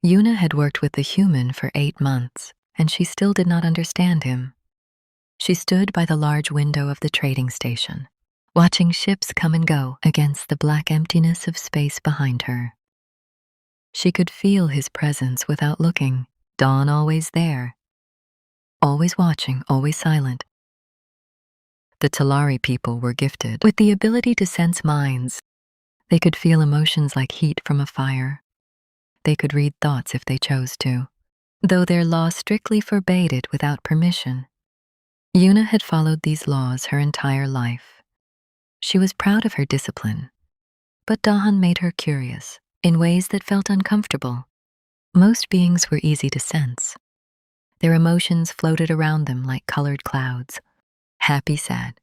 Yuna had worked with the human for 8 months, and she still did not understand him. She stood by the large window of the trading station, watching ships come and go against the black emptiness of space behind her. She could feel his presence without looking, Dawn always there, always watching, always silent. The Talari people were gifted with the ability to sense minds. They could feel emotions like heat from a fire. They could read thoughts if they chose to, though their law strictly forbade it without permission. Yuna had followed these laws her entire life. She was proud of her discipline, but Dahan made her curious in ways that felt uncomfortable. Most beings were easy to sense. Their emotions floated around them like colored clouds, happy, sad,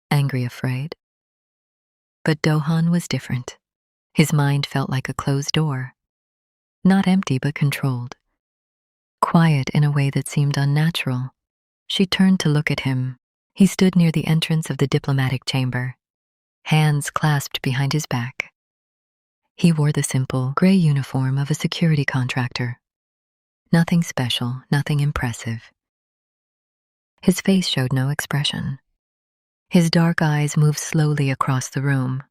angry, afraid. But Dahan was different. His mind felt like a closed door, not empty but controlled, quiet in a way that seemed unnatural. She turned to look at him. He stood near the entrance of the diplomatic chamber, hands clasped behind his back. He wore the simple, gray uniform of a security contractor. Nothing special, nothing impressive. His face showed no expression. His dark eyes moved slowly across the room,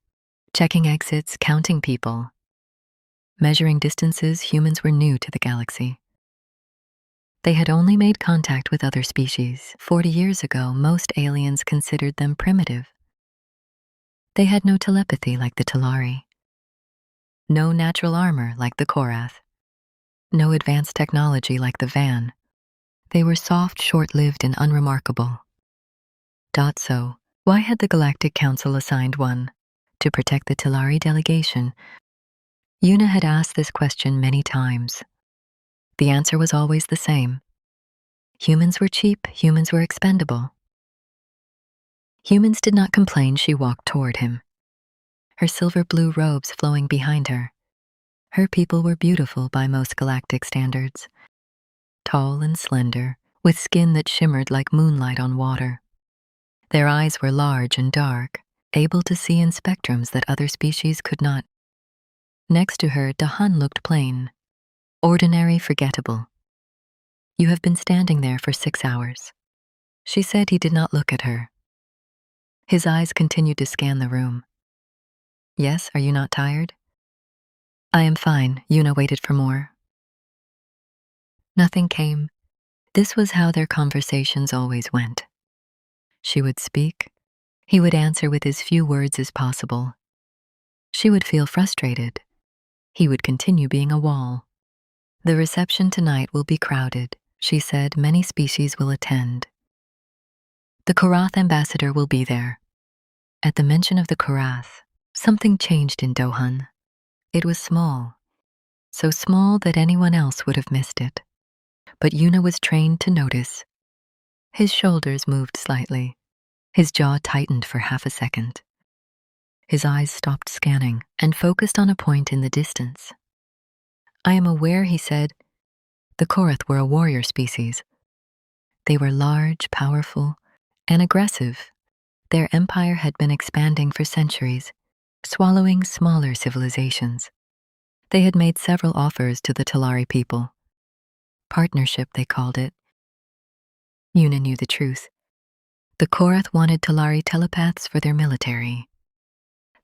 checking exits, counting people. Measuring distances, humans were new to the galaxy. They had only made contact with other species. 40 years ago, most aliens considered them primitive. They had no telepathy like the Talari, no natural armor like the Korath, no advanced technology like the Van. They were soft, short-lived, and unremarkable. So, why had the Galactic Council assigned one? To protect the Talari delegation? Yuna had asked this question many times. The answer was always the same. Humans were cheap, humans were expendable. Humans did not complain. She walked toward him, her silver-blue robes flowing behind her. Her people were beautiful by most galactic standards, tall and slender, with skin that shimmered like moonlight on water. Their eyes were large and dark, able to see in spectrums that other species could not. Next to her, Dahan looked plain, ordinary, forgettable. You have been standing there for 6 hours. She said. He did not look at her. His eyes continued to scan the room. Yes, are you not tired? I am fine. Yuna waited for more. Nothing came. This was how their conversations always went. She would speak. He would answer with as few words as possible. She would feel frustrated. He would continue being a wall. The reception tonight will be crowded, she said. Many species will attend. The Korath ambassador will be there. At the mention of the Korath, something changed in Dahan. It was small, so small that anyone else would have missed it. But Yuna was trained to notice. His shoulders moved slightly. His jaw tightened for half a second. His eyes stopped scanning and focused on a point in the distance. I am aware, he said. The Korath were a warrior species. They were large, powerful, and aggressive. Their empire had been expanding for centuries, swallowing smaller civilizations. They had made several offers to the Talari people. Partnership, they called it. Yuna knew the truth. The Korath wanted Talari telepaths for their military.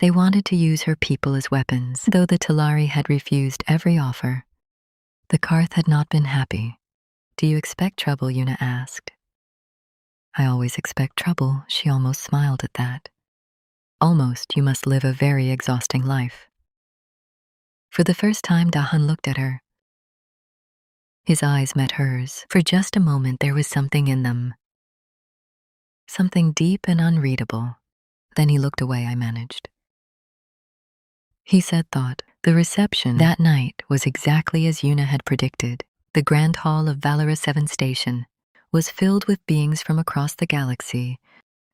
They wanted to use her people as weapons, though the Talari had refused every offer. The Karth had not been happy. Do you expect trouble? Yuna asked. I always expect trouble. She almost smiled at that. Almost. You must live a very exhausting life. For the first time, Dahan looked at her. His eyes met hers. For just a moment, there was something in them. Something deep and unreadable. Then he looked away. I managed. He said, thought. The reception that night was exactly as Yuna had predicted. The Grand Hall of Valera 7 Station was filled with beings from across the galaxy,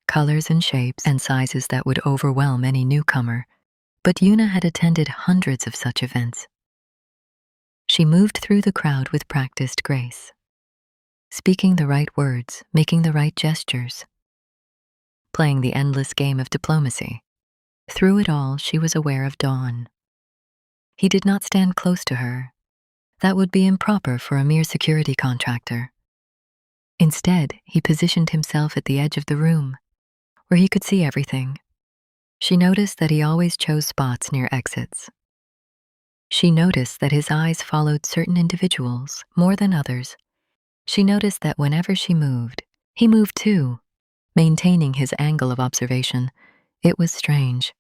colors and shapes and sizes that would overwhelm any newcomer. But Yuna had attended hundreds of such events. She moved through the crowd with practiced grace, speaking the right words, making the right gestures, playing the endless game of diplomacy. Through it all, she was aware of Dawn. He did not stand close to her. That would be improper for a mere security contractor. Instead, he positioned himself at the edge of the room, where he could see everything. She noticed that he always chose spots near exits. She noticed that his eyes followed certain individuals more than others. She noticed that whenever she moved, he moved too, maintaining his angle of observation. It was strange.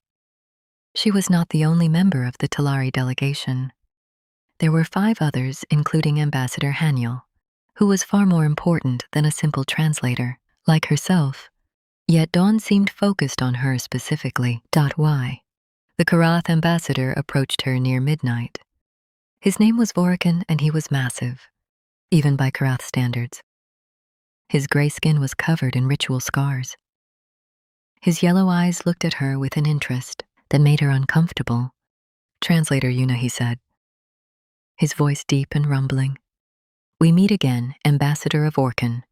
She was not the only member of the Talari delegation. There were 5 others, including Ambassador Haniel, who was far more important than a simple translator, like herself. Yet Dawn seemed focused on her specifically. Why? The Karath ambassador approached her near midnight. His name was Vorican, and he was massive, even by Karath standards. His gray skin was covered in ritual scars. His yellow eyes looked at her with an interest that made her uncomfortable. "Translator Yuna," he said, his voice deep and rumbling. "We meet again, Ambassador of Orkan."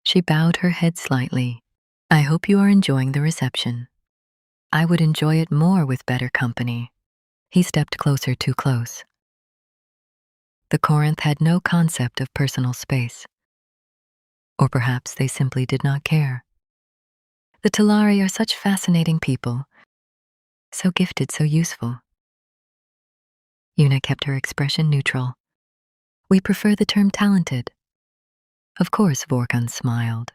She bowed her head slightly. "I hope you are enjoying the reception. I would enjoy it more with better company." He stepped closer, too close. The Corinth had no concept of personal space. Or perhaps they simply did not care. The Talari are such fascinating people, so gifted, so useful. Yuna kept her expression neutral. "We prefer the term talented." Of course, Vorkan smiled,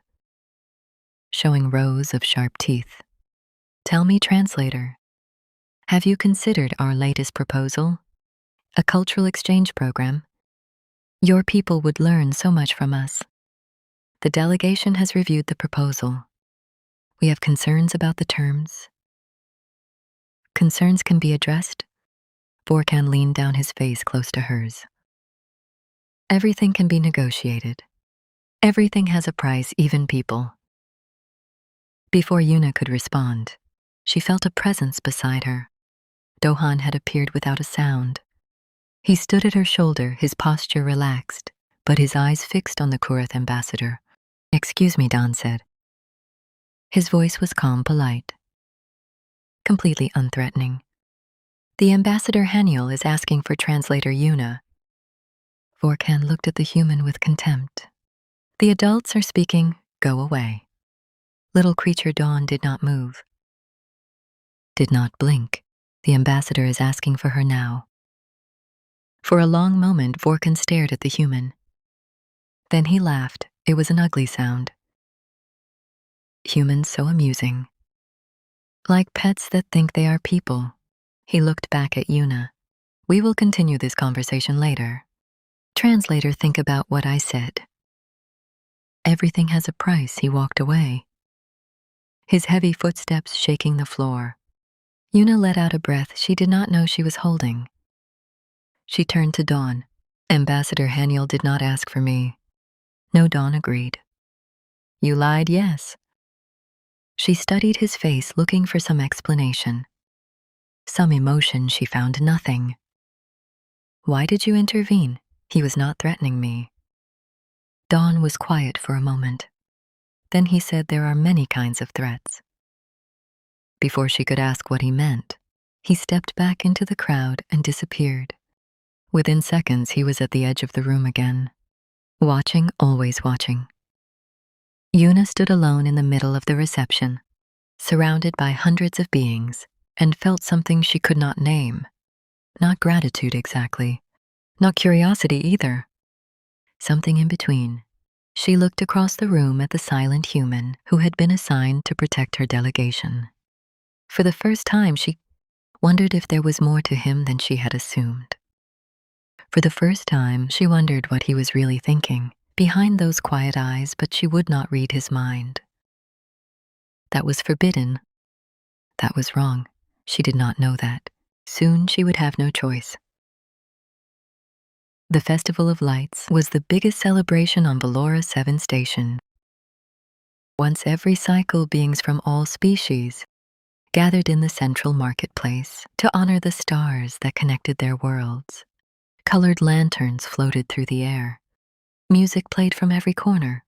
showing rows of sharp teeth. "Tell me, translator, have you considered our latest proposal? A cultural exchange program? Your people would learn so much from us." The delegation has reviewed the proposal. We have concerns about the terms. Concerns can be addressed. Vorkan leaned down, his face close to hers. Everything can be negotiated. Everything has a price, even people. Before Yuna could respond, she felt a presence beside her. Dohan had appeared without a sound. He stood at her shoulder, his posture relaxed, but his eyes fixed on the Kurith ambassador. "Excuse me," Don said. His voice was calm, polite, completely unthreatening. "The Ambassador Haniel is asking for translator Yuna." Vorkan looked at the human with contempt. "The adults are speaking. Go away." Little creature Dawn did not move, did not blink. "The ambassador is asking for her now." For a long moment, Vorkan stared at the human. Then he laughed. It was an ugly sound. Humans so amusing. Like pets that think they are people. He looked back at Yuna. "We will continue this conversation later. Translator, think about what I said." "Everything has a price." He walked away, his heavy footsteps shaking the floor. Yuna let out a breath she did not know she was holding. She turned to Dawn. "Ambassador Haniel did not ask for me." "No," Dawn agreed. "You lied, yes." She studied his face, looking for some explanation. Some emotion. She found nothing. "Why did you intervene? He was not threatening me." Dawn was quiet for a moment. Then he said, "There are many kinds of threats." Before she could ask what he meant, he stepped back into the crowd and disappeared. Within seconds, he was at the edge of the room again, watching, always watching. Yuna stood alone in the middle of the reception, surrounded by hundreds of beings, and felt something she could not name. Not gratitude exactly, not curiosity either. Something in between. She looked across the room at the silent human who had been assigned to protect her delegation. For the first time, she wondered if there was more to him than she had assumed. For the first time, she wondered what he was really thinking behind those quiet eyes, but she would not read his mind. That was forbidden. That was wrong. She did not know that. Soon she would have no choice. The Festival of Lights was the biggest celebration on Ballora 7 Station. Once every cycle, beings from all species gathered in the central marketplace to honor the stars that connected their worlds. Colored lanterns floated through the air. Music played from every corner.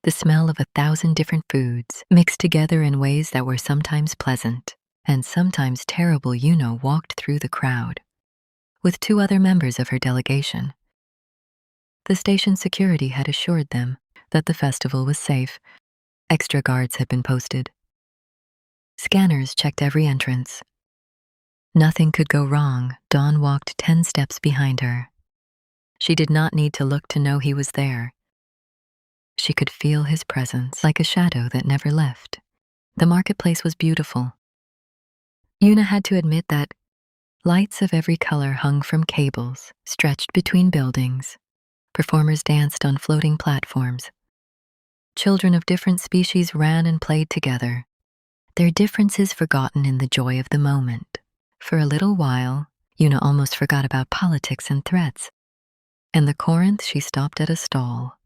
The smell of 1,000 different foods mixed together in ways that were sometimes pleasant and sometimes terrible. Yuna walked through the crowd, with 2 other members of her delegation. The station security had assured them that the festival was safe. Extra guards had been posted. Scanners checked every entrance. Nothing could go wrong. Dawn walked 10 steps behind her. She did not need to look to know he was there. She could feel his presence like a shadow that never left. The marketplace was beautiful. Yuna had to admit that lights of every color hung from cables stretched between buildings. Performers danced on floating platforms. Children of different species ran and played together, their differences forgotten in the joy of the moment. For a little while, Yuna almost forgot about politics and threats. In the Corinth, she stopped at a stall,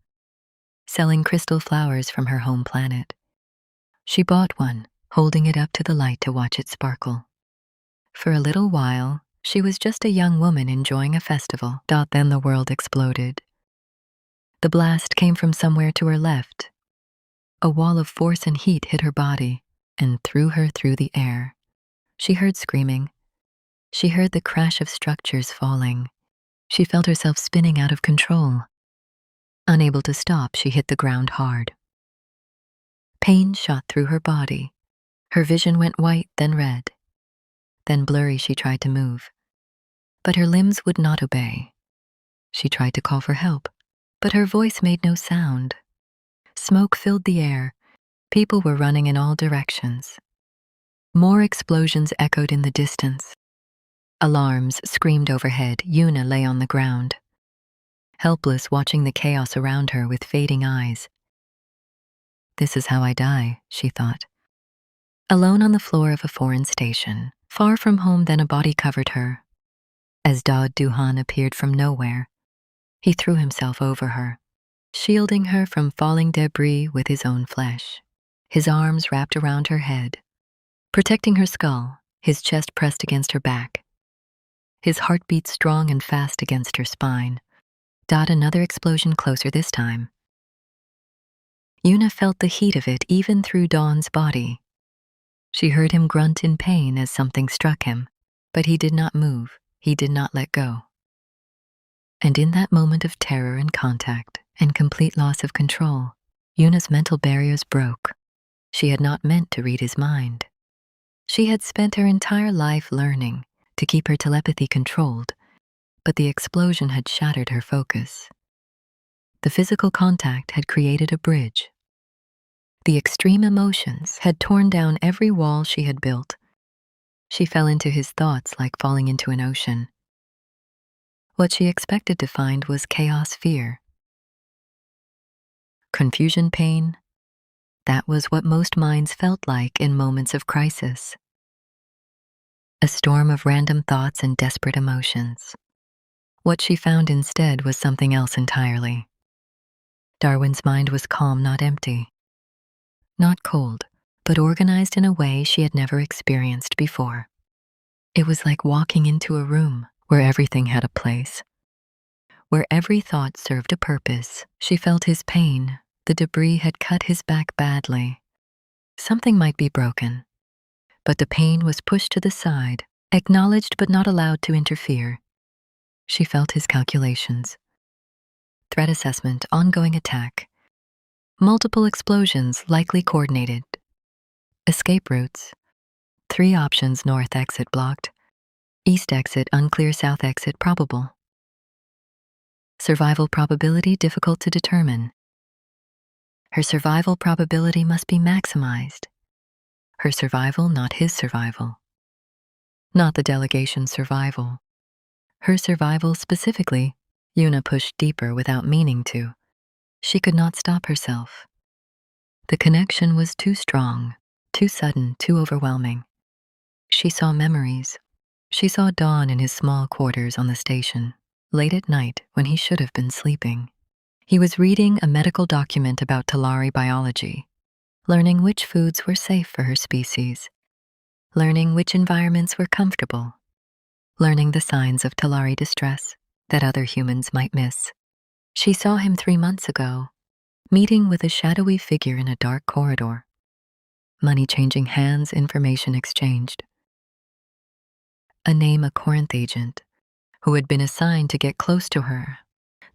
selling crystal flowers from her home planet. She bought one, holding it up to the light to watch it sparkle. For a little while, she was just a young woman enjoying a festival. Then the world exploded. The blast came from somewhere to her left. A wall of force and heat hit her body and threw her through the air. She heard screaming. She heard the crash of structures falling. She felt herself spinning out of control. Unable to stop, she hit the ground hard. Pain shot through her body. Her vision went white, then red. Then blurry, she tried to move. But her limbs would not obey. She tried to call for help, but her voice made no sound. Smoke filled the air. People were running in all directions. More explosions echoed in the distance. Alarms screamed overhead. Yuna lay on the ground, helpless, watching the chaos around her with fading eyes. This is how I die, she thought. Alone on the floor of a foreign station, far from home, then a body covered her. As Daud Duhan appeared from nowhere, he threw himself over her, shielding her from falling debris with his own flesh. His arms wrapped around her head, protecting her skull, his chest pressed against her back. His heart beat strong and fast against her spine. Another explosion closer this time. Yuna felt the heat of it even through Dawn's body. She heard him grunt in pain as something struck him, but he did not move. He did not let go. And in that moment of terror and contact and complete loss of control, Yuna's mental barriers broke. She had not meant to read his mind. She had spent her entire life learning to keep her telepathy controlled, but the explosion had shattered her focus. The physical contact had created a bridge. The extreme emotions had torn down every wall she had built. She fell into his thoughts like falling into an ocean. What she expected to find was chaos, fear, confusion, pain. That was what most minds felt like in moments of crisis. A storm of random thoughts and desperate emotions. What she found instead was something else entirely. Darwin's mind was calm, not empty. Not cold, but organized in a way she had never experienced before. It was like walking into a room where everything had a place, where every thought served a purpose. She felt his pain. The debris had cut his back badly. Something might be broken, but the pain was pushed to the side, acknowledged but not allowed to interfere. She felt his calculations. Threat assessment, ongoing attack. Multiple explosions, likely coordinated. Escape routes. 3 options: north exit blocked, east exit unclear, south exit probable. Survival probability difficult to determine. Her survival probability must be maximized. Her survival, not his survival. Not the delegation's survival. Her survival specifically. Yuna pushed deeper without meaning to. She could not stop herself. The connection was too strong, too sudden, too overwhelming. She saw memories. She saw Dawn in his small quarters on the station, late at night when he should have been sleeping. He was reading a medical document about Talari biology, learning which foods were safe for her species, learning which environments were comfortable, learning the signs of Talari distress that other humans might miss. She saw him 3 months ago, meeting with a shadowy figure in a dark corridor. Money changing hands, information exchanged. A name, a Corinth agent, who had been assigned to get close to her.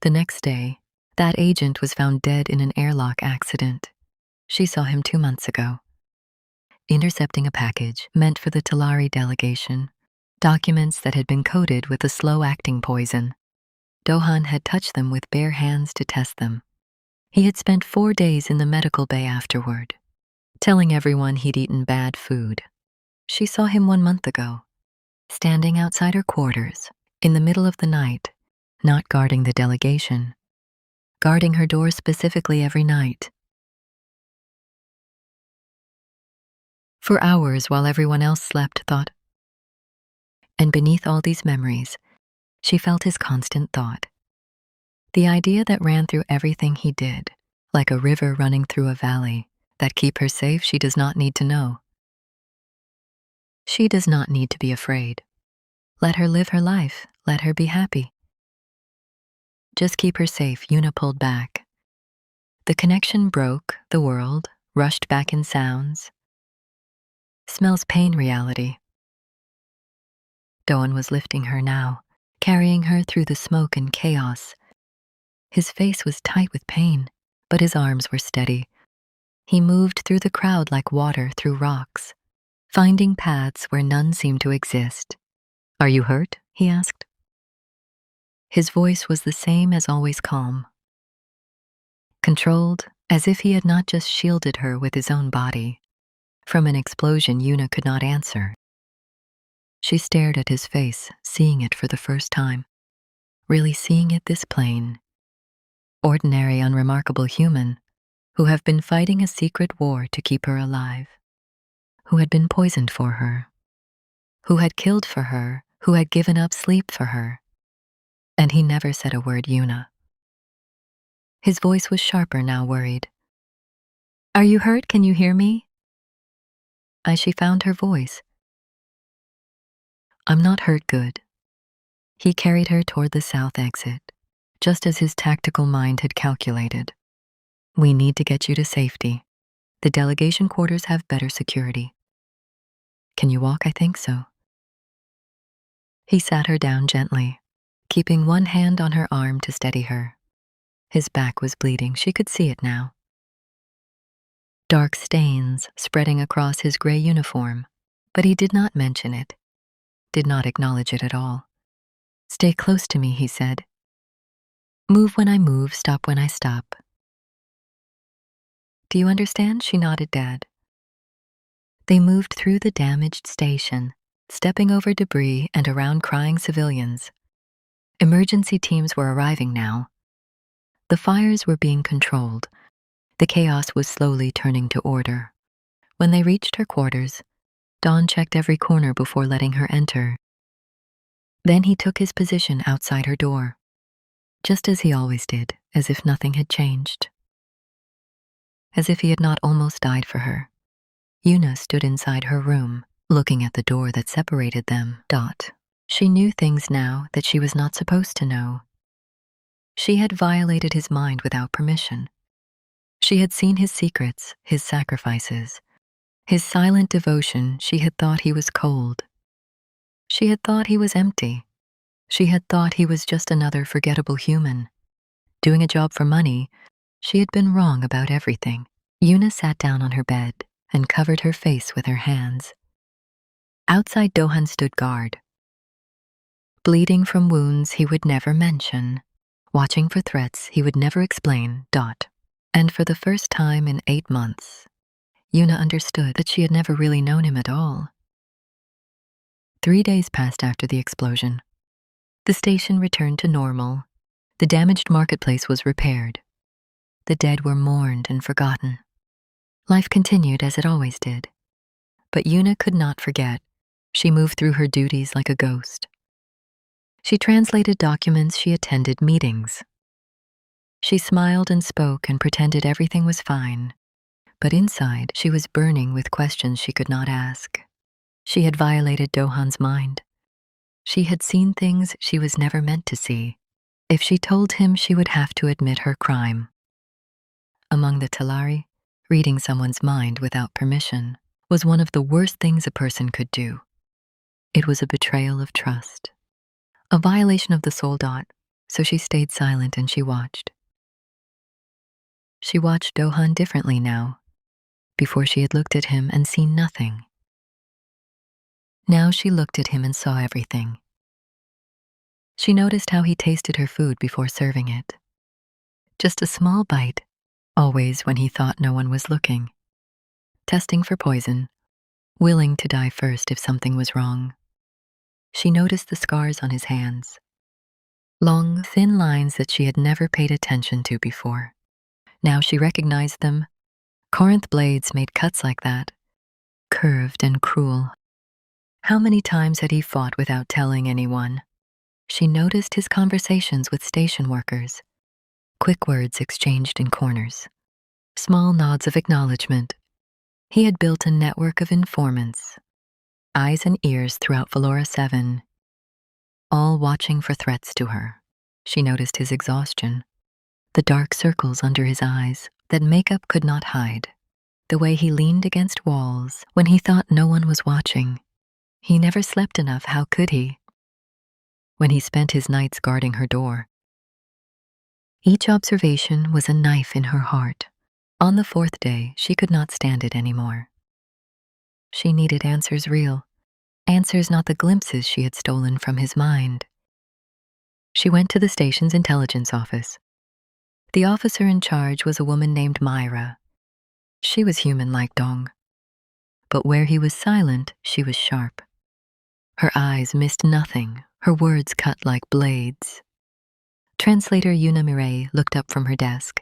The next day, that agent was found dead in an airlock accident. She saw him 2 months ago, intercepting a package meant for the Talari delegation, documents that had been coated with a slow-acting poison. Dohan had touched them with bare hands to test them. He had spent 4 days in the medical bay afterward, telling everyone he'd eaten bad food. She saw him 1 month ago, standing outside her quarters, in the middle of the night, not guarding the delegation, guarding her door specifically every night. For hours while everyone else slept, thought. And beneath all these memories, she felt his constant thought. The idea that ran through everything he did, like a river running through a valley, that keep her safe she does not need to know. She does not need to be afraid. Let her live her life, let her be happy. Just keep her safe, Yuna pulled back. The connection broke, the world rushed back in sounds. Smells pain reality. Doan was lifting her now, carrying her through the smoke and chaos. His face was tight with pain, but his arms were steady. He moved through the crowd like water through rocks, finding paths where none seemed to exist. "Are you hurt?" he asked. His voice was the same as always, calm, controlled, as if he had not just shielded her with his own body. From an explosion Yuna could not answer. She stared at his face, seeing it for the first time, really seeing it this plain. Ordinary, unremarkable human who have been fighting a secret war to keep her alive, who had been poisoned for her, who had killed for her, who had given up sleep for her. And he never said a word, Yuna. His voice was sharper now, worried. "Are you hurt? Can you hear me?" As she found her voice. "I'm not hurt, good." He carried her toward the south exit, just as his tactical mind had calculated. "We need to get you to safety. The delegation quarters have better security." "Can you walk?" "I think so." He sat her down gently, keeping one hand on her arm to steady her. His back was bleeding, she could see it now. Dark stains spreading across his gray uniform, but he did not mention it, did not acknowledge it at all. "Stay close to me," he said. "Move when I move, stop when I stop." "Do you understand?" She nodded, Dad. They moved through the damaged station, stepping over debris and around crying civilians. Emergency teams were arriving now. The fires were being controlled. The chaos was slowly turning to order. When they reached her quarters, Dawn checked every corner before letting her enter. Then he took his position outside her door, just as he always did, as if nothing had changed. As if he had not almost died for her. Yuna stood inside her room, looking at the door that separated them. She knew things now that she was not supposed to know. She had violated his mind without permission. She had seen his secrets, his sacrifices, his silent devotion. She had thought he was cold. She had thought he was empty. She had thought he was just another forgettable human. Doing a job for money, she had been wrong about everything. Yuna sat down on her bed and covered her face with her hands. Outside, Dohan stood guard, bleeding from wounds he would never mention, watching for threats he would never explain. And for the first time in 8 months, Yuna understood that she had never really known him at all. 3 days passed after the explosion. The station returned to normal. The damaged marketplace was repaired. The dead were mourned and forgotten. Life continued as it always did. But Yuna could not forget. She moved through her duties like a ghost. She translated documents, she attended meetings. She smiled and spoke and pretended everything was fine. But inside, she was burning with questions she could not ask. She had violated Dohan's mind. She had seen things she was never meant to see. If she told him, she would have to admit her crime. Among the Talari, reading someone's mind without permission was one of the worst things a person could do. It was a betrayal of trust, A violation of the soul dot, so she stayed silent and she watched. She watched Do-hun differently now. Before she had looked at him and seen nothing. Now she looked at him and saw everything. She noticed how he tasted her food before serving it. Just a small bite, always when he thought no one was looking. Testing for poison, willing to die first if something was wrong. She noticed the scars on his hands. Long, thin lines that she had never paid attention to before. Now she recognized them. Corinth blades made cuts like that, curved and cruel. How many times had he fought without telling anyone? She noticed his conversations with station workers. Quick words exchanged in corners. Small nods of acknowledgement. He had built a network of informants. Eyes and ears throughout Valora 7. All watching for threats to her. She noticed his exhaustion. The dark circles under his eyes that makeup could not hide. The way he leaned against walls when he thought no one was watching. He never slept enough, how could he? When he spent his nights guarding her door. Each observation was a knife in her heart. On the 4th day, she could not stand it anymore. She needed answers real. Answers, not the glimpses she had stolen from his mind. She went to the station's intelligence office. The officer in charge was a woman named Myra. She was human like Dong. But where he was silent, she was sharp. Her eyes missed nothing, her words cut like blades. Translator Yuna Mireille looked up from her desk.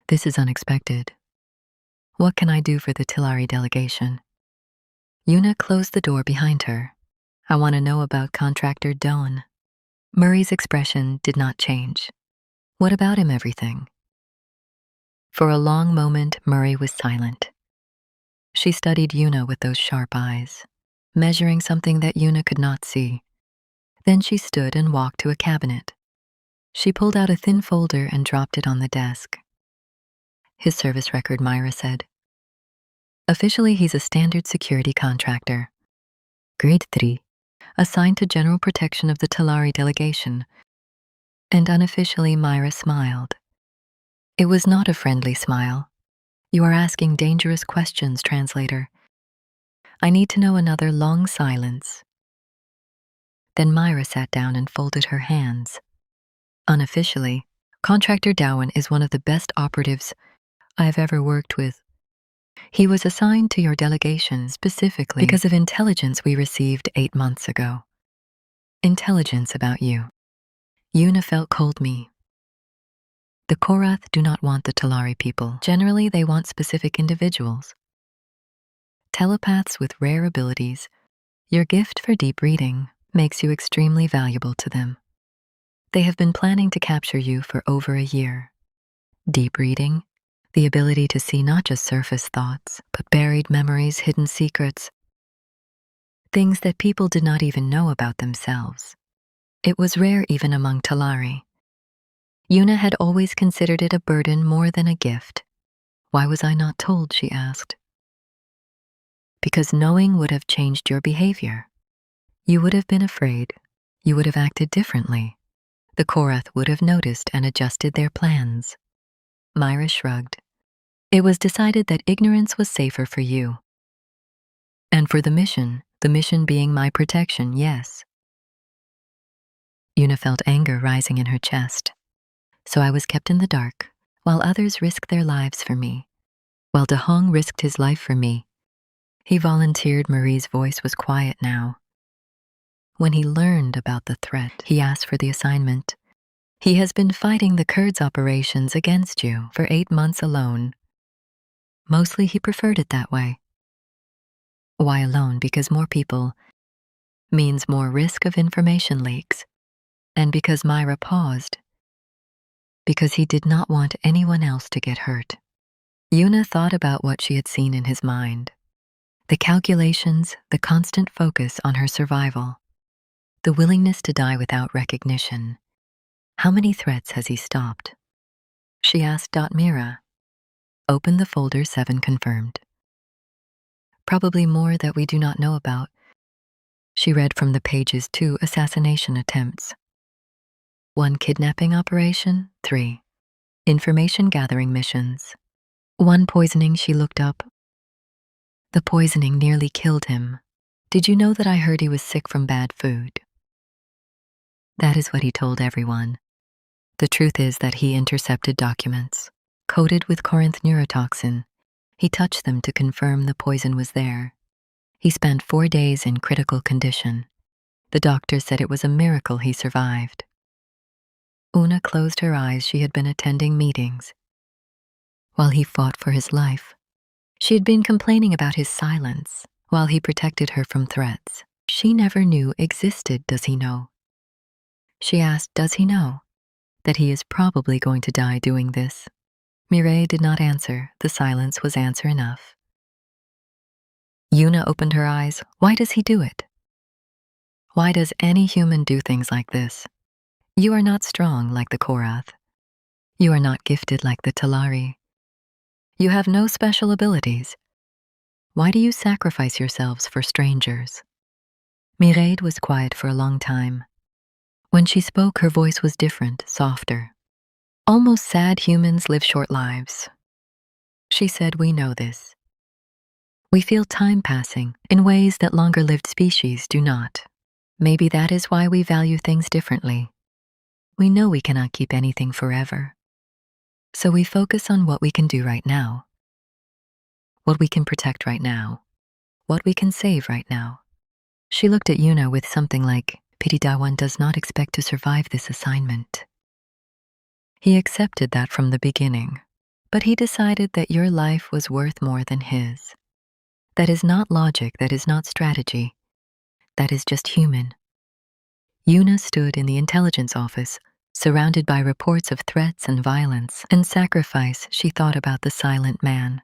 This is unexpected. What can I do for the Tilari delegation? Yuna closed the door behind her. I want to know about contractor Don. Murray's expression did not change. What about him, everything? For a long moment, Murray was silent. She studied Yuna with those sharp eyes, measuring something that Yuna could not see. Then she stood and walked to a cabinet. She pulled out a thin folder and dropped it on the desk. His service record, Myra said. Officially, he's a standard security contractor. Grade 3, assigned to general protection of the Tilari delegation. And unofficially, Myra smiled. It was not a friendly smile. You are asking dangerous questions, translator. I need to know. Another long silence. Then Myra sat down and folded her hands. Unofficially, Contractor Dowen is one of the best operatives I've ever worked with. He was assigned to your delegation specifically because of intelligence we received 8 months ago. Intelligence about you. Yuna felt cold me. The Korath do not want the Tilari people. Generally, they want specific individuals. Telepaths with rare abilities. Your gift for deep reading makes you extremely valuable to them. They have been planning to capture you for over a year. Deep reading, the ability to see not just surface thoughts, but buried memories, hidden secrets, things that people did not even know about themselves. It was rare even among Tilari. Yuna had always considered it a burden more than a gift. Why was I not told, she asked. Because knowing would have changed your behavior. You would have been afraid. You would have acted differently. The Korath would have noticed and adjusted their plans. Myra shrugged. It was decided that ignorance was safer for you. And for the mission being my protection, yes. Yuna felt anger rising in her chest. So I was kept in the dark, while others risked their lives for me. While De Hong risked his life for me. He volunteered. Marie's voice was quiet now. When he learned about the threat, he asked for the assignment. He has been fighting the Kurds' operations against you for 8 months alone. Mostly he preferred it that way. Why alone? Because more people means more risk of information leaks. And because Myra paused. Because he did not want anyone else to get hurt. Yuna thought about what she had seen in his mind. The calculations, the constant focus on her survival. The willingness to die without recognition. How many threats has he stopped? She asked. Mira. Open the folder. 7 confirmed. Probably more that we do not know about. She read from the pages 2 assassination attempts, 1 kidnapping operation, 3 information gathering missions, 1 poisoning. She looked up. The poisoning nearly killed him. Did you know that I heard he was sick from bad food? That is what he told everyone. The truth is that he intercepted documents, coated with Corinth neurotoxin. He touched them to confirm the poison was there. He spent 4 days in critical condition. The doctor said it was a miracle he survived. Una closed her eyes. She had been attending meetings while he fought for his life. She had been complaining about his silence while he protected her from threats she never knew existed. Does he know? She asked, does he know that he is probably going to die doing this? Mireille did not answer. The silence was answer enough. Una opened her eyes. Why does he do it? Why does any human do things like this? You are not strong like the Korath. You are not gifted like the Talari. You have no special abilities. Why do you sacrifice yourselves for strangers? Mireille was quiet for a long time. When she spoke, her voice was different, softer. Almost sad humans live short lives. She said, we know this. We feel time passing in ways that longer-lived species do not. Maybe that is why we value things differently. We know we cannot keep anything forever. So we focus on what we can do right now, what we can protect right now, what we can save right now. She looked at Una with something like, pity Dawan does not expect to survive this assignment. He accepted that from the beginning, but he decided that your life was worth more than his. That is not logic, that is not strategy, that is just human. Una stood in the intelligence office, surrounded by reports of threats and violence and sacrifice. She thought about the silent man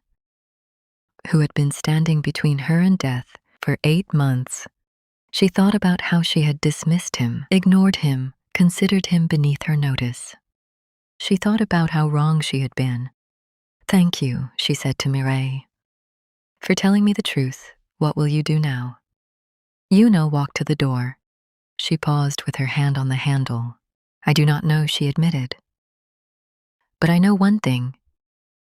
who had been standing between her and death for 8 months. She thought about how she had dismissed him, ignored him, considered him beneath her notice. She thought about how wrong she had been. Thank you, she said to Mireille, for telling me the truth. What will you do now? Una walked to the door. She paused with her hand on the handle. I do not know, she admitted. But I know one thing.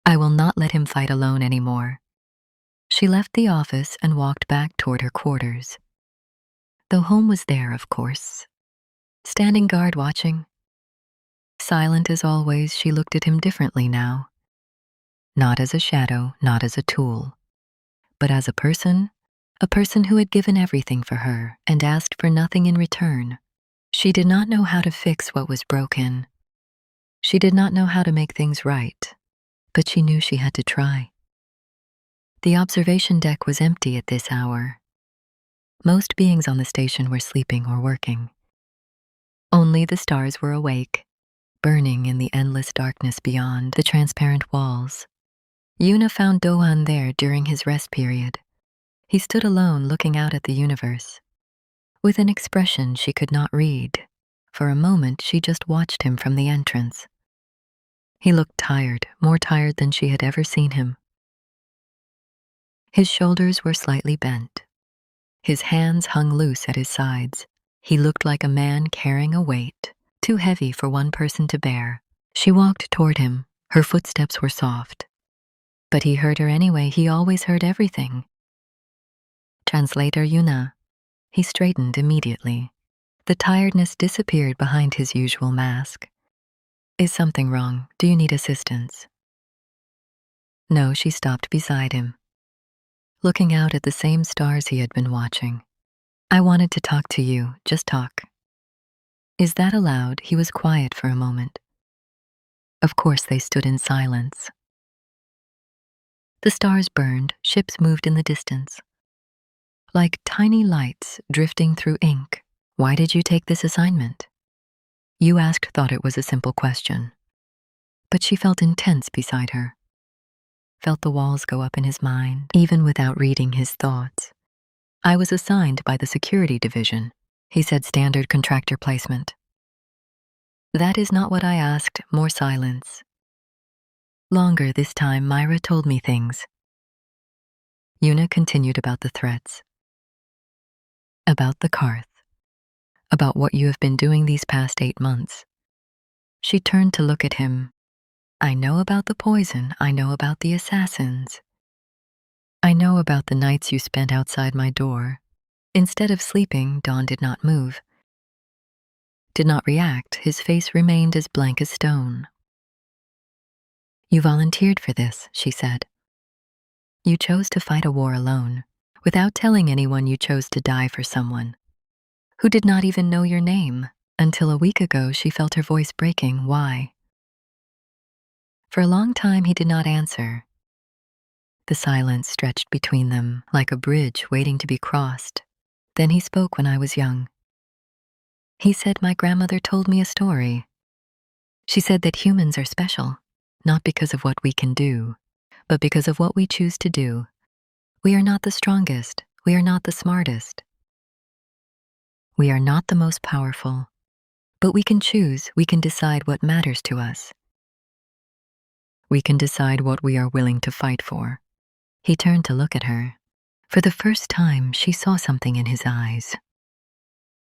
I will not let him fight alone anymore. She left the office and walked back toward her quarters. Though home was there, of course. Standing guard watching. Silent as always, she looked at him differently now. Not as a shadow, not as a tool, but as a person who had given everything for her and asked for nothing in return. She did not know how to fix what was broken. She did not know how to make things right, but she knew she had to try. The observation deck was empty at this hour. Most beings on the station were sleeping or working. Only the stars were awake, burning in the endless darkness beyond the transparent walls. Una found Dohan there during his rest period. He stood alone looking out at the universe, with an expression she could not read. For a moment, she just watched him from the entrance. He looked tired, more tired than she had ever seen him. His shoulders were slightly bent. His hands hung loose at his sides. He looked like a man carrying a weight, too heavy for one person to bear. She walked toward him. Her footsteps were soft. But he heard her anyway. He always heard everything. Translator Una. He straightened immediately. The tiredness disappeared behind his usual mask. Is something wrong? Do you need assistance? No, she stopped beside him, looking out at the same stars he had been watching. I wanted to talk to you, just talk. Is that allowed? He was quiet for a moment. Of course, they stood in silence. The stars burned, ships moved in the distance, like tiny lights drifting through ink. Why did you take this assignment? You asked, thought it was a simple question. But she felt intense beside her, felt the walls go up in his mind, even without reading his thoughts. I was assigned by the security division, he said, standard contractor placement. That is not what I asked, more silence. Longer this time, Myra told me things. Una continued about the threats. About the Karth. About what you have been doing these past 8 months. She turned to look at him. I know about the poison. I know about the assassins. I know about the nights you spent outside my door. Instead of sleeping, Dawn did not move, did not react. His face remained as blank as stone. You volunteered for this, she said. You chose to fight a war alone. Without telling anyone, you chose to die for someone who did not even know your name. Until a week ago, she felt her voice breaking. Why? For a long time, he did not answer. The silence stretched between them like a bridge waiting to be crossed. Then he spoke. When I was young, he said, my grandmother told me a story. She said that humans are special, not because of what we can do, but because of what we choose to do. We are not the strongest. We are not the smartest. We are not the most powerful. But we can choose. We can decide what matters to us. We can decide what we are willing to fight for. He turned to look at her. For the first time, she saw something in his eyes.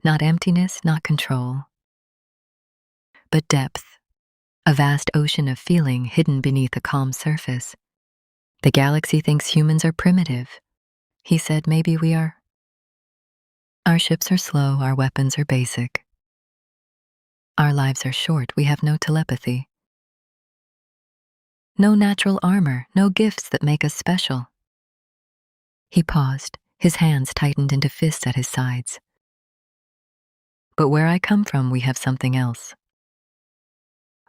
Not emptiness, not control, but depth. A vast ocean of feeling hidden beneath a calm surface. The galaxy thinks humans are primitive. He said, maybe we are. Our ships are slow, our weapons are basic. Our lives are short, we have no telepathy. No natural armor, no gifts that make us special. He paused, his hands tightened into fists at his sides. But where I come from, we have something else.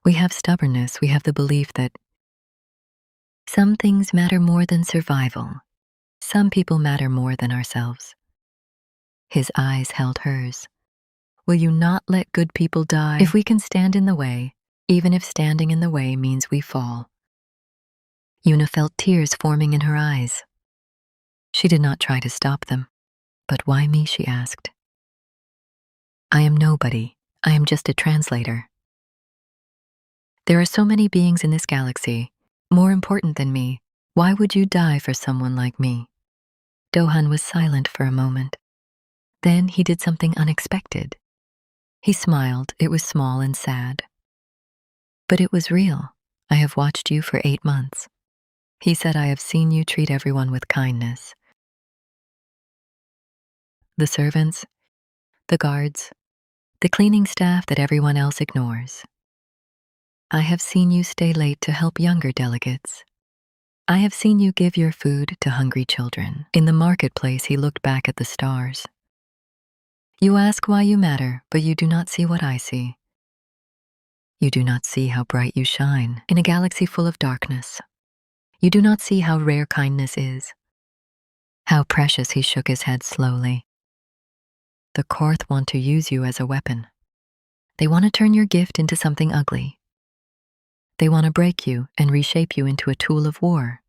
We have stubbornness, we have the belief that some things matter more than survival. Some people matter more than ourselves. His eyes held hers. Will you not let good people die? If we can stand in the way, even if standing in the way means we fall. Yuna felt tears forming in her eyes. She did not try to stop them. But why me, she asked. I am nobody. I am just a translator. There are so many beings in this galaxy, more important than me. Why would you die for someone like me? Dohan was silent for a moment. Then he did something unexpected. He smiled. It was small and sad. But it was real. I have watched you for 8 months. He said, I have seen you treat everyone with kindness. The servants, the guards, the cleaning staff that everyone else ignores. I have seen you stay late to help younger delegates. I have seen you give your food to hungry children. In the marketplace, he looked back at the stars. You ask why you matter, but you do not see what I see. You do not see how bright you shine in a galaxy full of darkness. You do not see how rare kindness is. How precious. He shook his head slowly. The Korth want to use you as a weapon. They want to turn your gift into something ugly. They want to break you and reshape you into a tool of war.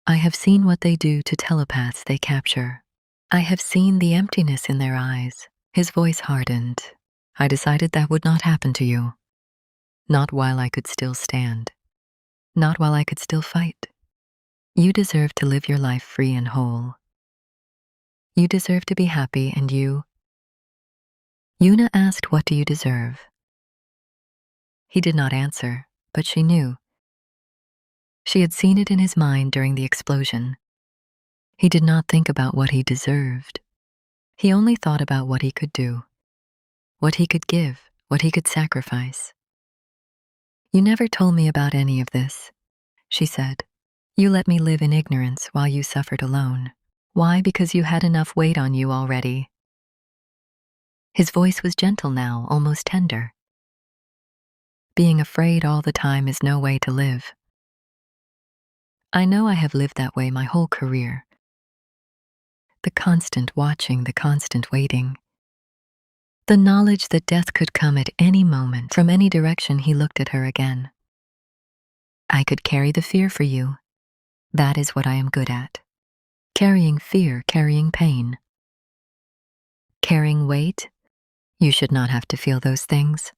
I have seen what they do to telepaths they capture. I have seen the emptiness in their eyes. His voice hardened. I decided that would not happen to you. Not while I could still stand. Not while I could still fight. You deserve to live your life free and whole. You deserve to be happy, and you... Yuna asked, what do you deserve? He did not answer, but she knew. She had seen it in his mind during the explosion. He did not think about what he deserved. He only thought about what he could do, what he could give, what he could sacrifice. You never told me about any of this, she said. You let me live in ignorance while you suffered alone. Why? Because you had enough weight on you already. His voice was gentle now, almost tender. Being afraid all the time is no way to live. I know I have lived that way my whole career. The constant watching, the constant waiting. The knowledge that death could come at any moment, from any direction. He looked at her again. I could carry the fear for you. That is what I am good at. Carrying fear, carrying pain. Carrying weight. You should not have to feel those things.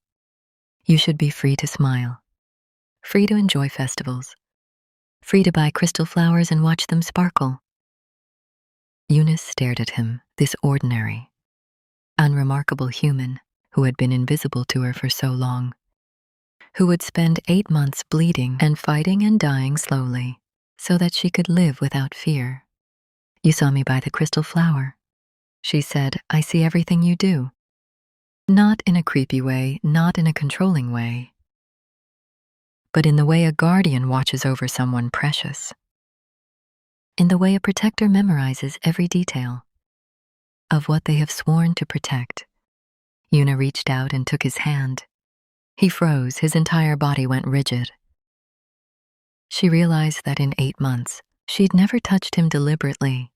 You should be free to smile. Free to enjoy festivals. Free to buy crystal flowers and watch them sparkle. Eunice stared at him, this ordinary, unremarkable human who had been invisible to her for so long, who would spend 8 months bleeding and fighting and dying slowly so that she could live without fear. "You saw me by the crystal flower," she said. "I see everything you do." Not in a creepy way, not in a controlling way, but in the way a guardian watches over someone precious. In the way a protector memorizes every detail of what they have sworn to protect. Yuna reached out and took his hand. He froze, his entire body went rigid. She realized that in 8 months, she'd never touched him deliberately,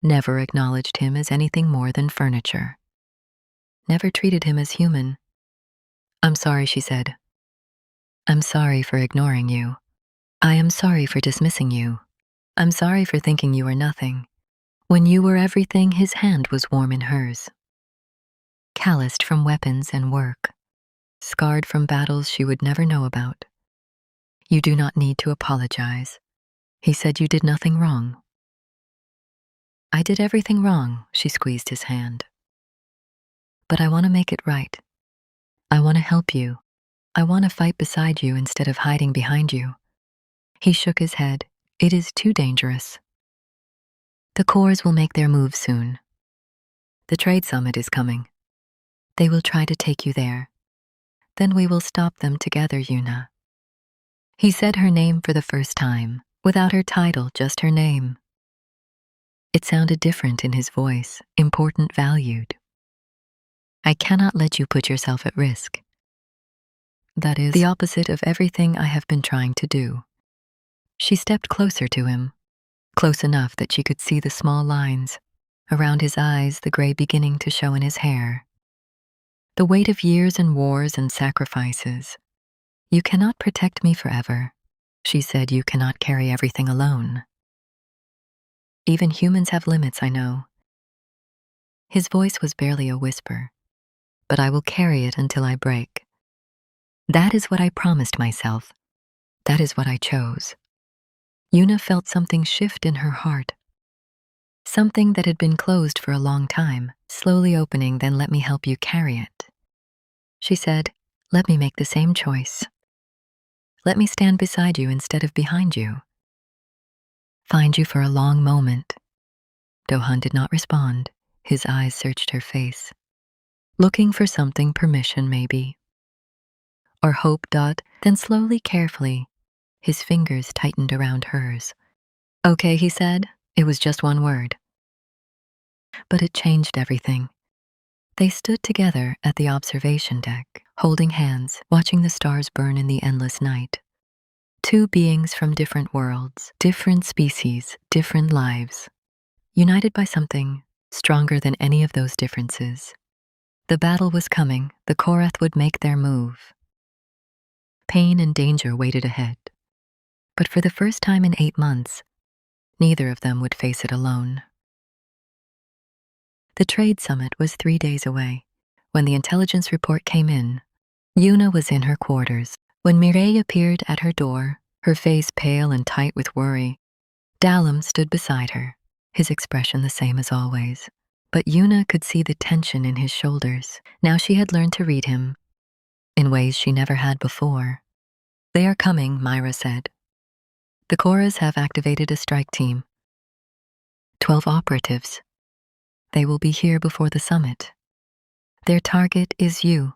never acknowledged him as anything more than furniture, never treated him as human. "I'm sorry," she said. "I'm sorry for ignoring you. I am sorry for dismissing you. I'm sorry for thinking you were nothing. When you were everything, his hand was warm in hers. Calloused from weapons and work, scarred from battles she would never know about. You do not need to apologize. He said you did nothing wrong." "I did everything wrong," she squeezed his hand. "But I want to make it right. I want to help you. I want to fight beside you instead of hiding behind you." He shook his head. "It is too dangerous. The cores will make their move soon. The trade summit is coming. They will try to take you there. Then we will stop them together, Yuna." He said her name for the first time, without her title, just her name. It sounded different in his voice, important, valued. "I cannot let you put yourself at risk. That is the opposite of everything I have been trying to do." She stepped closer to him, close enough that she could see the small lines around his eyes, the gray beginning to show in his hair. The weight of years and wars and sacrifices. "You cannot protect me forever," she said. "You cannot carry everything alone. Even humans have limits, I know." His voice was barely a whisper. "But I will carry it until I break. That is what I promised myself. That is what I chose." Yuna felt something shift in her heart. Something that had been closed for a long time, slowly opening. "Then let me help you carry it," she said. "Let me make the same choice. Let me stand beside you instead of behind you. Find you for a long moment." Dohan did not respond. His eyes searched her face, looking for something, permission maybe, or hope. Then slowly, carefully, his fingers tightened around hers. "Okay," he said. It was just one word, but it changed everything. They stood together at the observation deck, holding hands, watching the stars burn in the endless night. Two beings from different worlds, different species, different lives, united by something stronger than any of those differences. The battle was coming. The Korath would make their move. Pain and danger waited ahead. But for the first time in 8 months, neither of them would face it alone. The trade summit was 3 days away. When the intelligence report came in, Yuna was in her quarters. When Mireille appeared at her door, her face pale and tight with worry, Dalem stood beside her, his expression the same as always. But Yuna could see the tension in his shoulders. Now she had learned to read him in ways she never had before. "They are coming," Myra said. "The Koras have activated a strike team. 12 operatives. They will be here before the summit. Their target is you."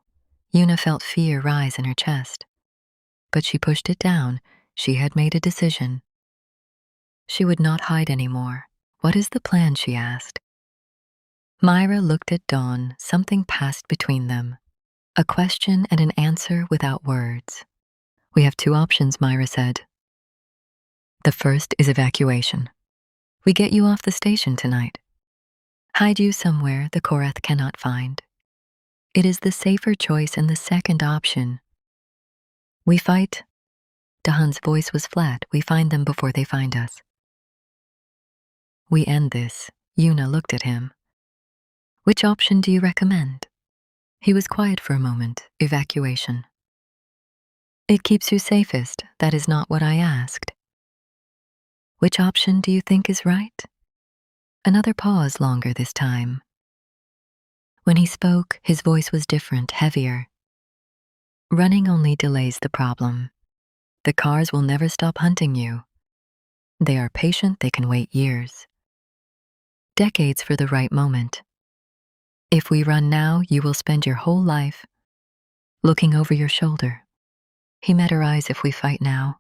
Yuna felt fear rise in her chest, but she pushed it down. She had made a decision. She would not hide anymore. "What is the plan?" she asked. Myra looked at Dawn. Something passed between them. A question and an answer without words. "We have 2 options," Myra said. "The first is evacuation. We get you off the station tonight. Hide you somewhere the Korath cannot find. It is the safer choice. And the second option, we fight." Dahan's voice was flat. "We find them before they find us. We end this." Yuna looked at him. "Which option do you recommend?" He was quiet for a moment. "Evacuation. It keeps you safest." "That is not what I asked." "Which option do you think is right?" Another pause, longer this time. When he spoke, his voice was different, heavier. Running only delays the problem. The cars will never stop hunting you. They are patient, they can wait years. Decades for the right moment. If we run now, you will spend your whole life looking over your shoulder. He met her eyes. If we fight now,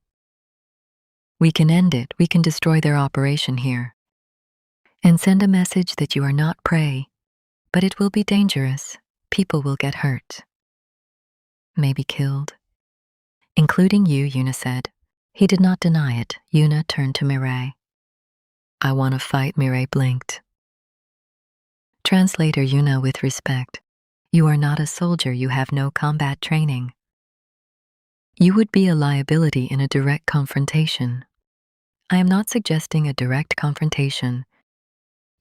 we can end it, we can destroy their operation here. And send a message that you are not prey, but it will be dangerous. People will get hurt. Maybe killed. Including you, Yuna said. He did not deny it. Yuna turned to Mireille. I want to fight, Mireille blinked. Translator Yuna with respect. You are not a soldier, you have no combat training. You would be a liability in a direct confrontation. I am not suggesting a direct confrontation.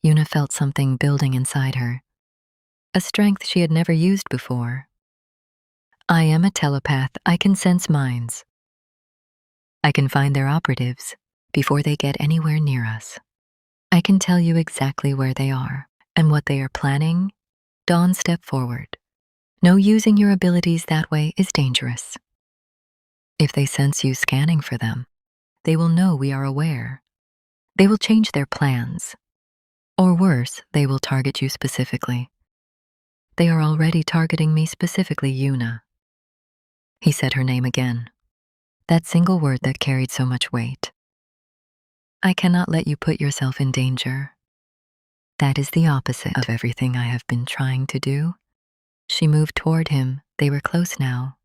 Yuna felt something building inside her, a strength she had never used before. I am a telepath, I can sense minds. I can find their operatives before they get anywhere near us. I can tell you exactly where they are and what they are planning. Dawn stepped forward. No, using your abilities that way is dangerous. If they sense you scanning for them, they will know we are aware. They will change their plans. Or worse, they will target you specifically. They are already targeting me specifically, Yuna. He said her name again. That single word that carried so much weight. I cannot let you put yourself in danger. That is the opposite of everything I have been trying to do. She moved toward him. They were close now.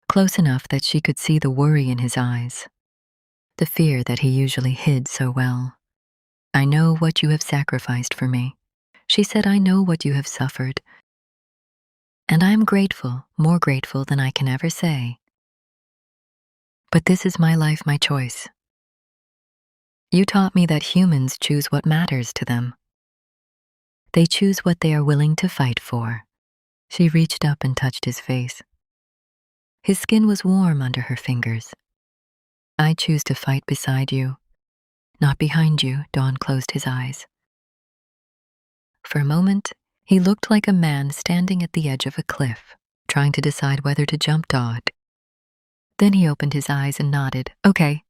Close enough that she could see the worry in his eyes, the fear that he usually hid so well. I know what you have sacrificed for me. She said, I know what you have suffered. And I am grateful, more grateful than I can ever say. But this is my life, my choice. You taught me that humans choose what matters to them. They choose what they are willing to fight for. She reached up and touched his face. His skin was warm under her fingers. I choose to fight beside you, not behind you. Dawn closed his eyes. For a moment, he looked like a man standing at the edge of a cliff, trying to decide whether to jump. Then he opened his eyes and nodded. Okay,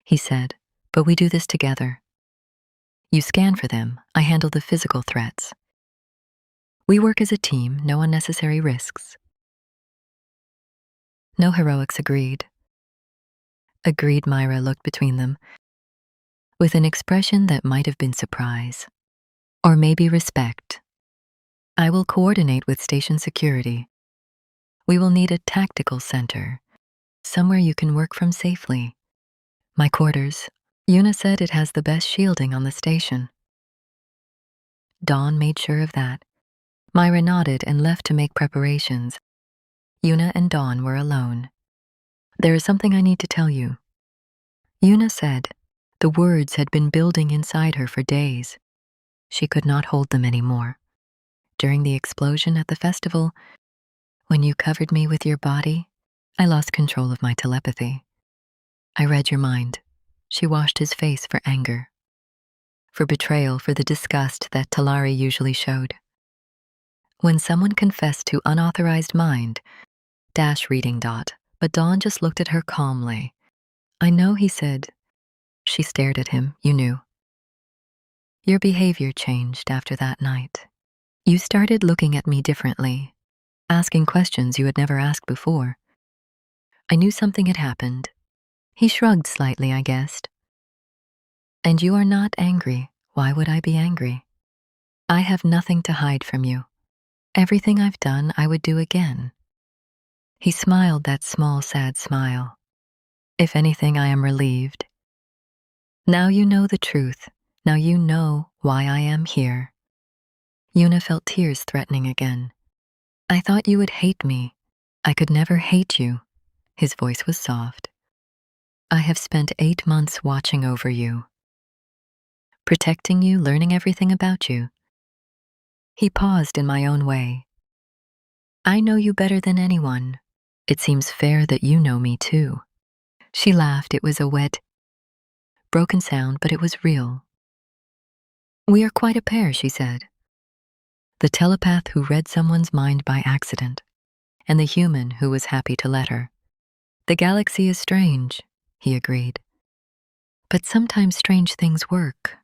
he said, but we do this together. You scan for them, I handle the physical threats. We work as a team, no unnecessary risks. No heroics, agreed. Agreed, Myra looked between them, with an expression that might have been surprise, or maybe respect. I will coordinate with station security. We will need a tactical center, somewhere you can work from safely. My quarters. Yuna said it has the best shielding on the station. Dawn made sure of that. Myra nodded and left to make preparations. Yuna and Dawn were alone. There is something I need to tell you. Yuna said. The words had been building inside her for days. She could not hold them anymore. During the explosion at the festival, when you covered me with your body, I lost control of my telepathy. I read your mind. She washed his face for anger, for betrayal, for the disgust that Talari usually showed. When someone confessed to unauthorized mind, reading. But Dawn just looked at her calmly. I know, he said. She stared at him. You knew. Your behavior changed after that night. You started looking at me differently, asking questions you had never asked before. I knew something had happened. He shrugged slightly, I guessed. And you are not angry. Why would I be angry? I have nothing to hide from you. Everything I've done, I would do again. He smiled that small, sad smile. If anything, I am relieved. Now you know the truth. Now you know why I am here. Yuna felt tears threatening again. I thought you would hate me. I could never hate you. His voice was soft. I have spent 8 months watching over you, protecting you, learning everything about you. He paused in my own way. I know you better than anyone. It seems fair that you know me too. She laughed. It was a wet, broken sound, but it was real. We are quite a pair, she said. the telepath who read someone's mind by accident, and the human who was happy to let her. The galaxy is strange, he agreed. But sometimes strange things work.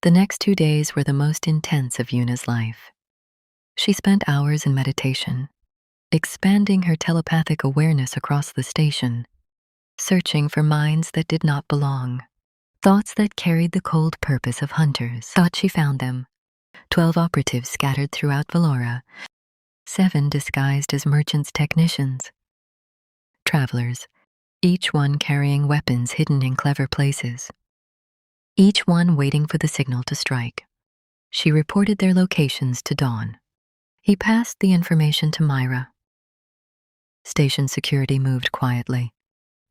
The next 2 days were the most intense of Yuna's life. She spent hours in meditation, expanding her telepathic awareness across the station, searching for minds that did not belong. Thoughts that carried the cold purpose of hunters. Thought she found them. 12 operatives scattered throughout Valora, 7 disguised as merchants' technicians. Travelers, each one carrying weapons hidden in clever places. Each one waiting for the signal to strike. She reported their locations to Dawn. He passed the information to Myra. Station security moved quietly,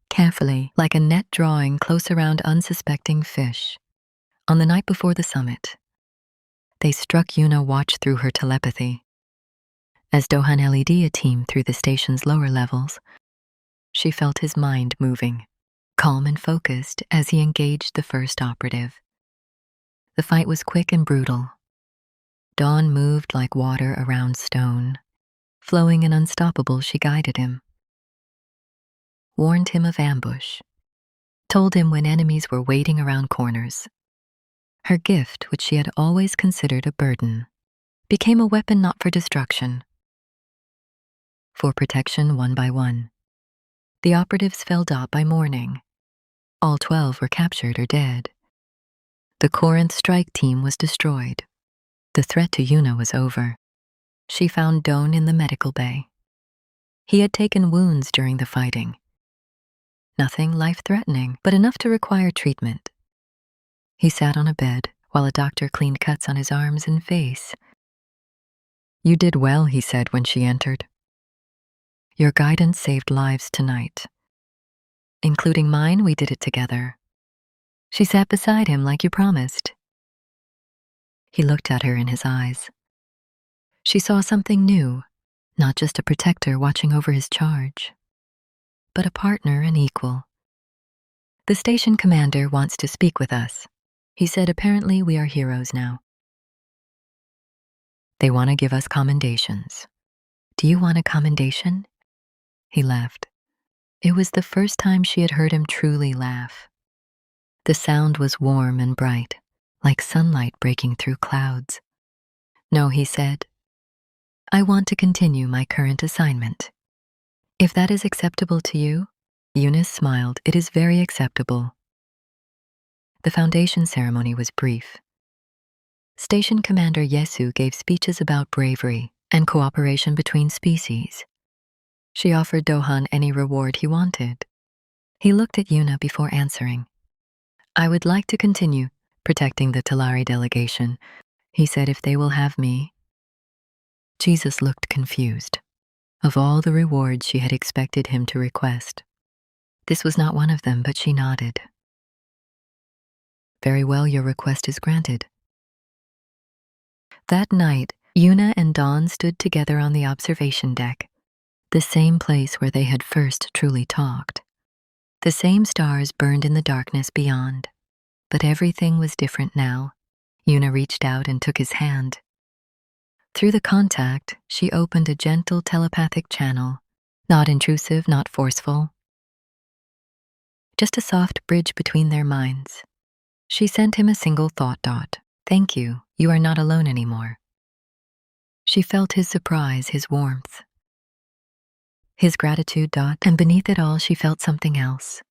carefully, like a net drawing close around unsuspecting fish. On the night before the summit, they struck. Yuna watched through her telepathy. As Dohan led a team through the station's lower levels, she felt his mind moving, calm and focused as he engaged the first operative. The fight was quick and brutal. Dawn moved like water around stone. Flowing and unstoppable, she guided him, warned him of ambush, told him when enemies were waiting around corners. Her gift, which she had always considered a burden, became a weapon not for destruction, for protection one by one. The operatives fell dot by morning. All 12 were captured or dead. The Corinth strike team was destroyed. The threat to Yuna was over. She found Doan in the medical bay. He had taken wounds during the fighting. Nothing life-threatening, but enough to require treatment. He sat on a bed while a doctor cleaned cuts on his arms and face. "You did well," he said when she entered. "Your guidance saved lives tonight. Including mine, we did it together." She sat beside him like you promised. He looked at her in his eyes. She saw something new, not just a protector watching over his charge, but a partner and equal. "The station commander wants to speak with us," he said. "Apparently we are heroes now. They want to give us commendations." "Do you want a commendation?" He laughed. It was the first time she had heard him truly laugh. The sound was warm and bright, like sunlight breaking through clouds. "No," he said. "I want to continue my current assignment. If that is acceptable to you." Eunice smiled. "It is very acceptable." The foundation ceremony was brief. Station Commander Yesu gave speeches about bravery and cooperation between species. She offered Dohan any reward he wanted. He looked at Yuna before answering. "I would like to continue protecting the Talari delegation," he said, "if they will have me." Jesus looked confused. Of all the rewards she had expected him to request, this was not one of them, but she nodded. "Very well, your request is granted." That night, Yuna and Dawn stood together on the observation deck, the same place where they had first truly talked. The same stars burned in the darkness beyond, but everything was different now. Yuna reached out and took his hand. Through the contact, she opened a gentle telepathic channel, not intrusive, not forceful. Just a soft bridge between their minds. She sent him a single thought dot. "Thank you, you are not alone anymore." She felt his surprise, his warmth, his gratitude dot, and beneath it all she felt something else.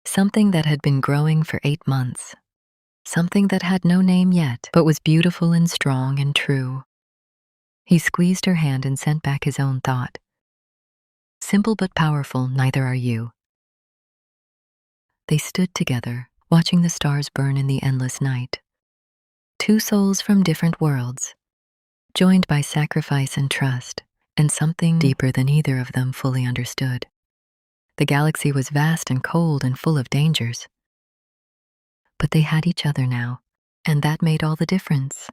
Something that had been growing for 8 months. Something that had no name yet, but was beautiful and strong and true. He squeezed her hand and sent back his own thought. "Simple but powerful, neither are you." They stood together, watching the stars burn in the endless night. 2 souls from different worlds, joined by sacrifice and trust, and something deeper than either of them fully understood. The galaxy was vast and cold and full of dangers. But they had each other now, and that made all the difference.